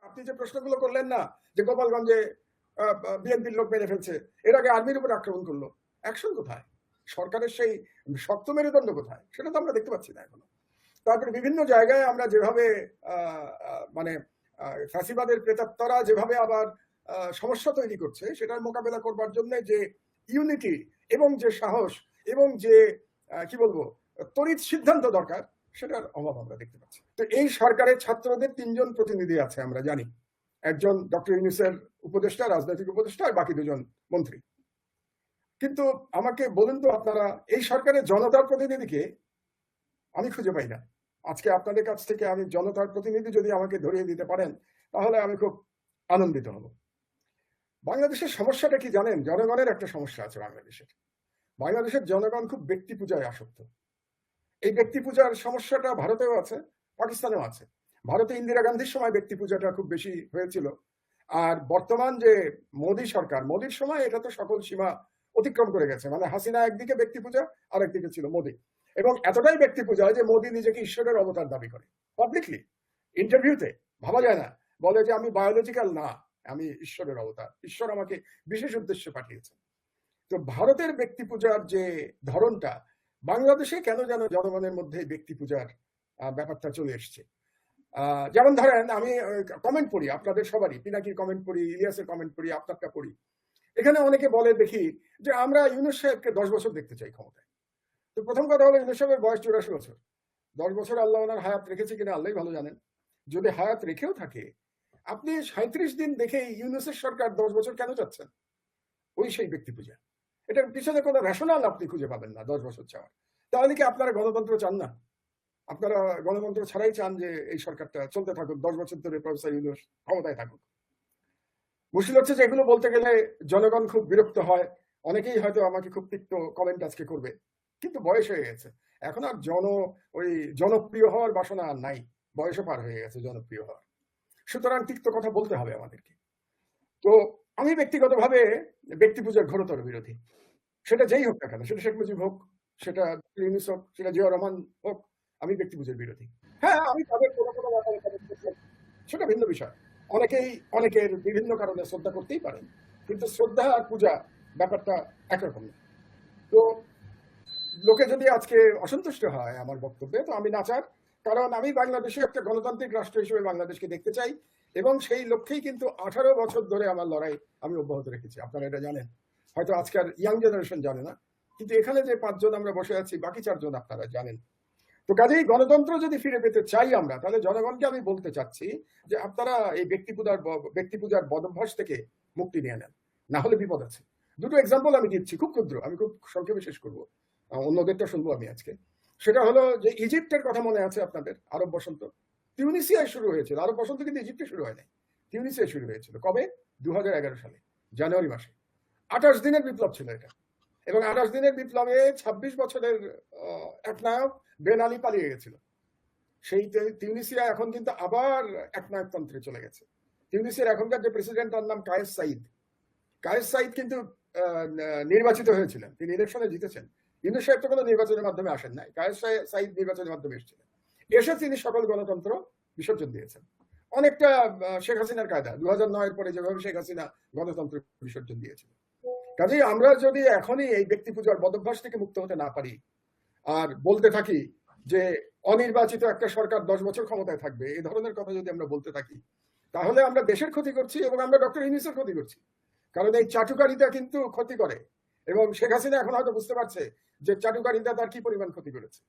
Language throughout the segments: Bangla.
আপনি যে প্রশ্নগুলো করলেন না যে গোপালগঞ্জে বিএনপির লোক মেরে ফেলছে, এর আগে আর্মির উপর আক্রমণ করলো, অ্যাকশন কোথায়? সরকারের সেই শক্ত মেরুদণ্ড কোথায়? সেটা তো আমরা দেখতে পাচ্ছি না এখনো। তারপরে বিভিন্ন জায়গায় আমরা যেভাবে মানে ফ্যাসিবাদের প্রেতাত্মারা যেভাবে আবার সমস্যা তৈরি করছে, সেটার মোকাবেলা করবার জন্য যে ইউনিটি এবং যে সাহস এবং যে কি বলবো তড়িৎ সিদ্ধান্ত দরকার, সেটার অভাব আমরা দেখতে পাচ্ছি। তো এই সরকারের ছাত্রদের ৩ জন প্রতিনিধি আছে আমরা জানি, একজন ডক্টর ইউনূসের উপদেষ্টা, রাজনৈতিক উপদেষ্টা, আর বাকি 2জন মন্ত্রী। কিন্তু আমাকে বলুন তো আপনারা, এই সরকারের জনতার প্রতিনিধিকে আমি খুঁজে পাই না। আজকে আপনাদের কাছ থেকে আমি জনতার প্রতিনিধি যদি আমাকে ধরিয়ে দিতে পারেন, তাহলে আমি খুব আনন্দিত হব। বাংলাদেশের সমস্যাটা কি জানেন? জনগণের একটা সমস্যা আছে বাংলাদেশের। বাংলাদেশের জনগণ খুব ব্যক্তি পূজায় আসক্ত। এই ব্যক্তি পূজার সমস্যাটা ভারতেও আছে, পাকিস্তানেও আছে। ভারতে ইন্দিরা গান্ধীর সময় ব্যক্তি পূজাটা খুব বেশি হয়েছিল, আর বর্তমান যে মোদী সরকার, মোদীর সময় এটা তো সকল সীমা অতিক্রম করে গেছে। মানে হাসিনা একদিকে ব্যক্তি পূজা, আর একদিকে ছিল মোদী। এবং এতটাই ব্যক্তি পূজা যে মোদী নিজেকে ঈশ্বরের অবতার দাবি করে পাবলিকলি, ইন্টারভিউতে। ভাবা যায় না, বলে যে আমি বায়োলজিক্যাল না, আমি ঈশ্বরের অবতার, ঈশ্বর আমাকে বিশেষ উদ্দেশ্যে পাঠিয়েছে। তো ভারতের ব্যক্তি পূজার যে ধরনটা, বাংলাদেশে কেন যেন জনগণের মধ্যে ব্যক্তি পূজার ব্যাপারটা চলে এসছে। যেমন ধরেন, আমি কমেন্ট পড়ি আপনাদের সবারই, পিনাকির কমেন্ট পড়ি, ইলিয়াসের কমেন্ট পড়ি, আপনারটা পড়ি। এখানে অনেকে বলে দেখি যে আমরা ইউনূস সাহেবকে 10 বছর দেখতে চাই ক্ষমতায়। তো প্রথম কথা হলো, ইউনূস সাহেবের বয়স 84 বছর। 10 বছর আল্লাহ ওনার হায়াত রেখেছে কিনা আল্লাহ ভালো জানেন। যদি হায়াত রেখেও থাকে, আপনি 37 দিন দেখে ইউনূসের সরকার 10 বছর কেন চাচ্ছেন? ওই সেই ব্যক্তি পূজা। এটার পিছনে কোনো রেশনাল আপনি খুঁজে পাবেন না 10 বছর চাওয়ার। তাহলে কি আপনারা গণতন্ত্র চান না? আপনারা গণতন্ত্র ছাড়াই চান যে এই সরকারটা চলতে থাকুক, 10 বছর ধরে প্রফেসর ইউনূস ক্ষমতায় থাকুক? মুশকিল হচ্ছে যে এগুলো বলতে গেলে জনগণ খুব বিরক্ত হয়। অনেকেই হয়তো আমাকে খুব তিক্ত কমেন্ট আজকে করবে, কিন্তু বয়স হয়ে গেছে। এখন আর ওই জনপ্রিয় হওয়ার বাসনা আর নাই, বয়সও পার হয়ে গেছে জনপ্রিয় হওয়ার। সুতরাং তিক্ত কথা বলতে হবে আমাদেরকে। তো আমি ব্যক্তিগতভাবে ব্যক্তি পূজার ঘোরতর বিরোধী। সেটা যেই হোক না কেন, সেটা শেখ মুজিব হোক, সেটা ইউনূস হোক, সেটা জিয়াউর রহমান হোক, আমি ব্যক্তি পূজার বিরোধী। হ্যাঁ, আমি তাদের কোনো কোনো ব্যাপারে সেটা ভিন্ন বিষয়। অনেকেই অনেকের বিভিন্ন কারণে শ্রদ্ধা করতেই পারেন, কিন্তু শ্রদ্ধা আর পূজা ব্যাপারটা একরকম না। তো লোকে যদি আজকে অসন্তুষ্ট হয় আমার বক্তব্যে, তো আমি নাচার, কারণ আমি বাংলাদেশে একটা গণতান্ত্রিক রাষ্ট্র হিসেবে বাংলাদেশকে দেখতে চাই, এবং সেই লক্ষ্যেই কিন্তু 18 বছর ধরে আমার লড়াই আমি অব্যাহত রেখেছি। আপনারা এটা জানেন, হয়তো আজকাল ইয়াং জেনারেশন জানে না, কিন্তু এখানে যে 5 জন আমরা বসে আছি, বাকি 4 জন আপনারা জানেন। তো কাজেই গণতন্ত্র যদি ফিরে পেতে চাই আমরা, তাহলে জনগণকে আমি বলতে চাচ্ছি যে আপনারা এই ব্যক্তি পূজার বদভ্যাস থেকে মুক্তি নিয়ে নেন, না হলে বিপদ আছে। দুটো এক্সাম্পল আমি দিচ্ছি, খুব ক্ষুদ্র, আমি খুব সংক্ষেপে শেষ করবো, অন্যদেরটা শুনবো আমি আজকে। সেটা হলো যে ইজিপ্টের কথা মনে আছে আপনাদের, আরব বসন্ত? তিউনিসিয়ায় শুরু হয়েছিল আরব বসন্ত, কিন্তু ইজিপ্টে শুরু হয় নাই, তিউনিসিয়ায় শুরু হয়েছিল। কবে? 2011 সালে জানুয়ারি মাসে। 28 দিনের বিপ্লব ছিল এটা, এবং 28 দিনের বিপ্লবে 26 বছরের একনায়ক বেন আলী পালিয়ে গেছিল। সেই তিউনিসিয়া এখন কিন্তু আবার একনায়কতন্ত্রে চলে গেছে। তিউনিসিয়ার এখনকার যে প্রেসিডেন্ট, তার নাম কায়েস সাইদ। কায়েস সাইদ কিন্তু নির্বাচিত হয়েছিলেন, তিনি ইলেকশনে জিতেছেন। ইউনূস সাহেব তো কোনো নির্বাচনের মাধ্যমে আসেন নাই, কায়েস সাইদ নির্বাচনের মাধ্যমে এসেছিলেন। এসে তিনি সকল গণতন্ত্র বিসর্জন দিয়েছেন, অনেকটা শেখ হাসিনার কায়দা। 2009-এর পরে যেভাবে শেখ হাসিনা গণতন্ত্র বিসর্জন দিয়েছিল। কাজেই আমরা যদি এখনই এই ব্যক্তি পূজার বদভ্যাস থেকে মুক্ত হতে না পারি, আর বলতে থাকি যে অনির্বাচিত একটা সরকার 10 বছর ক্ষমতায় থাকবে, এই ধরনের কথা যদি আমরা বলতে থাকি, তাহলে আমরা দেশের ক্ষতি করছি, এবং আমরা ডক্টর ইউনূসের ক্ষতি করছি। কারণ এই চাটুকারিতা কিন্তু ক্ষতি করে, এবং শেখ হাসিনা এখন হয়তো বুঝতে পারছে যে চাটুকারিতা তার কি পরিমাণ ক্ষতি করেছে।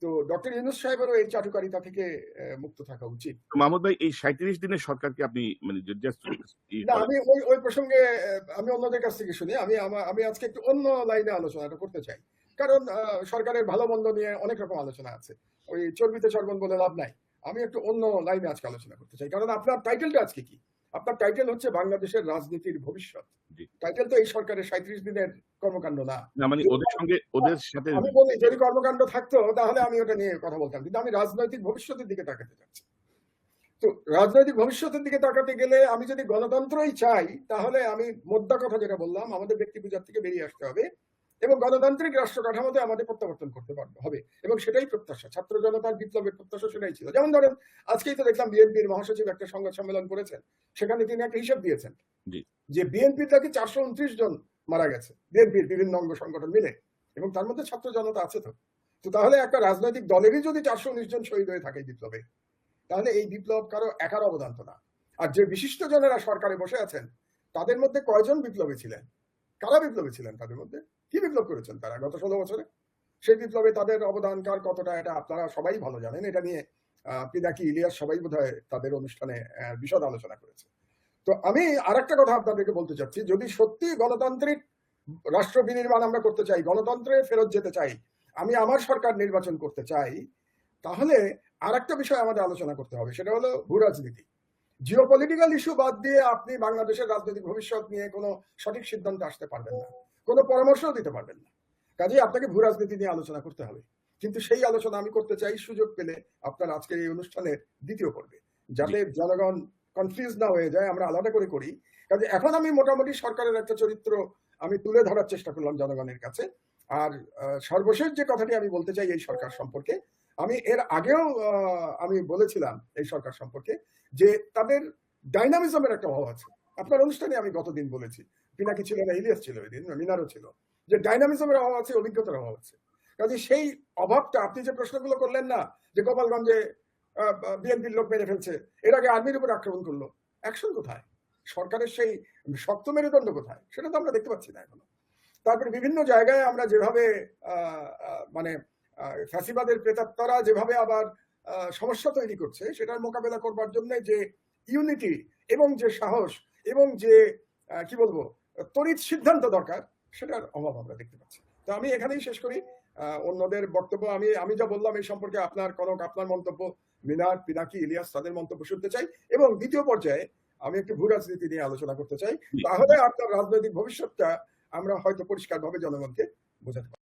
তো ডক্টর ইউনূস সাহেবেরও এই চাটুকারিতা থেকে মুক্ত থাকা উচিত। মাহমুদ ভাই, এই 37 দিনের সরকারকে আপনি মানে না, আমি ওই প্রসঙ্গে আমি অন্যদের কাছ থেকে শুনি। আমি আজকে একটু অন্য লাইনে আলোচনাটা করতে চাই, কারণ সরকারের ভালো মন্দ নিয়ে অনেক রকম আলোচনা আছে, ওই চর্বিতে চর্বণ বলে লাভ নাই। আমি একটু অন্য লাইনে আজকে আলোচনা করতে চাই, কারণ আপনার টাইটেলটা আজকে কি? আপনার টাইটেল হচ্ছে বাংলাদেশের রাজনীতির ভবিষ্যৎ। টাইটেল তো এই সরকারের 37 দিনের কর্মকাণ্ড না। মানে ওদের সাথে আমি বলি, যদি কর্মকাণ্ড থাকতো তাহলে আমি ওটা নিয়ে কথা বলতাম, কিন্তু আমি রাজনৈতিক ভবিষ্যতের দিকে তাকাতে চাচ্ছি। তো রাজনৈতিক ভবিষ্যতের দিকে তাকাতে গেলে আমি যদি গণতন্ত্রই চাই, তাহলে আমি মোদ্দা কথা যেটা বললাম, আমাদের ব্যক্তি পূজার থেকে বেরিয়ে আসতে হবে, এবং গণতান্ত্রিক রাষ্ট্র কাঠামোতে আমাদের প্রত্যাবর্তন করতে হবে এবং সেটাই প্রত্যাশা। ছাত্র জনতার বিপ্লবের প্রত্যাশা সেটাই ছিল। যেমন ধরেন আজকেই তো দেখলাম বিএনপির মহাসচিব একটা সংবাদ সম্মেলন করেছেন, সেখানে তিনি একটা হিসাব দিয়েছেন জি। যে বিএনপির নাকি 429 জন মারা গেছে বিএনপির বিভিন্ন অঙ্গ সংগঠন মিলে, এবং তার মধ্যে ছাত্র জনতা আছে। তো তাহলে একটা রাজনৈতিক দলেরই যদি 419 জন শহীদ হয়ে থাকে বিপ্লবে, তাহলে এই বিপ্লব কারো একার অবদান তো না। আর যে বিশিষ্ট জনেরা সরকারে বসে আছেন তাদের মধ্যে কয়জন বিপ্লবী ছিলেন, কারা বিপ্লবী ছিলেন, তাদের মধ্যে কি বিপ্লব করেছেন তারা গত 16 বছরে? সেই বিপ্লবে তাদের অবদান কার কতটা এটা আপনারা সবাই ভালো জানেন। এটা নিয়ে পিনাকি, ইলিয়াস সবাই বোধহয় তাদের অনুষ্ঠানে বিশদ আলোচনা করেছে। তো আমি আরেকটা কথা আপনাদেরকে বলতে চাচ্ছি, যদি সত্যি গণতান্ত্রিক রাষ্ট্র বিনির্মাণ আমরা করতে চাই, গণতন্ত্রে ফেরত যেতে চাই, আমি আমার সরকার নির্বাচন করতে চাই, তাহলে আরেকটা বিষয় আমাদের আলোচনা করতে হবে, সেটা হলো ভূরাজনীতি। জিওপলিটিক্যাল ইস্যু বাদ দিয়ে আপনি বাংলাদেশের রাজনৈতিক ভবিষ্যৎ নিয়ে কোনো সঠিক সিদ্ধান্তে আসতে পারবেন না, কোনো পরামর্শও দিতে পারবেন না। কাজেই আপনাকে ভূরাজনীতি নিয়ে আলোচনা করতে হবে। কিন্তু সেই আলোচনা আমি করতে চাই সুযোগ পেলে আপনার আজকের এই অনুষ্ঠানের দ্বিতীয় পর্বে, যাতে জনগণ কনফিউজ না হয়ে যায়, আমরা আলাদা করে করি। কাজে এখন আমি মোটামুটি সরকারের একটা চরিত্র আমি তুলে ধরার চেষ্টা করলাম জনগণের কাছে। আর সর্বশেষ যে কথাটি আমি বলতে চাই এই সরকার সম্পর্কে, আমি এর আগেও আমি বলেছিলাম এই সরকার সম্পর্কে যে তাদের ডাইনামিজমের একটা অভাব আছে। আপনার অনুষ্ঠানে আমি গতদিন বলেছি, পিনাকি ছিল না, ইলিয়াস ছিল ওই দিন, মিনারও ছিল, যে ডাইনামিজমের অভাব আছে, অভিজ্ঞতার অভাব আছে। কাজে সেই অভাবটা, আপনি যে প্রশ্নগুলো করলেন না যে গোপালগঞ্জে বিএনপির লোক মেরে ফেলছে, এর আগে আর্মির উপর আক্রমণ করলো, অ্যাকশন কোথায়? সরকারের সেই শক্ত মেরুদণ্ড কোথায়? সেটা তো আমরা দেখতে পাচ্ছি না এখনো। তারপরে বিভিন্ন জায়গায় আমরা যেভাবে মানে ফ্যাসিবাদের প্রেতাত্মারা যেভাবে আবার সমস্যা তৈরি করছে, সেটার মোকাবেলা করবার জন্য যে ইউনিটি এবং যে সাহস এবং যে কি বলবো তড়িৎ সিদ্ধান্ত দরকার, সেটার অভাব আমরা দেখতে পাচ্ছি। তো আমি এখানেই শেষ করি। অন্যদের বক্তব্য আমি যা বললাম এই সম্পর্কে আপনার মন্তব্য, মিনার, পিনাকি, ইলিয়াস তাদের মন্তব্য শুনতে চাই, এবং দ্বিতীয় পর্যায়ে আমি একটু ভূরাজনীতি নিয়ে আলোচনা করতে চাই। তাহলে আপনার রাজনৈতিক ভবিষ্যৎটা আমরা হয়তো পরিষ্কারভাবে জনগণকে বোঝাতে পারবো।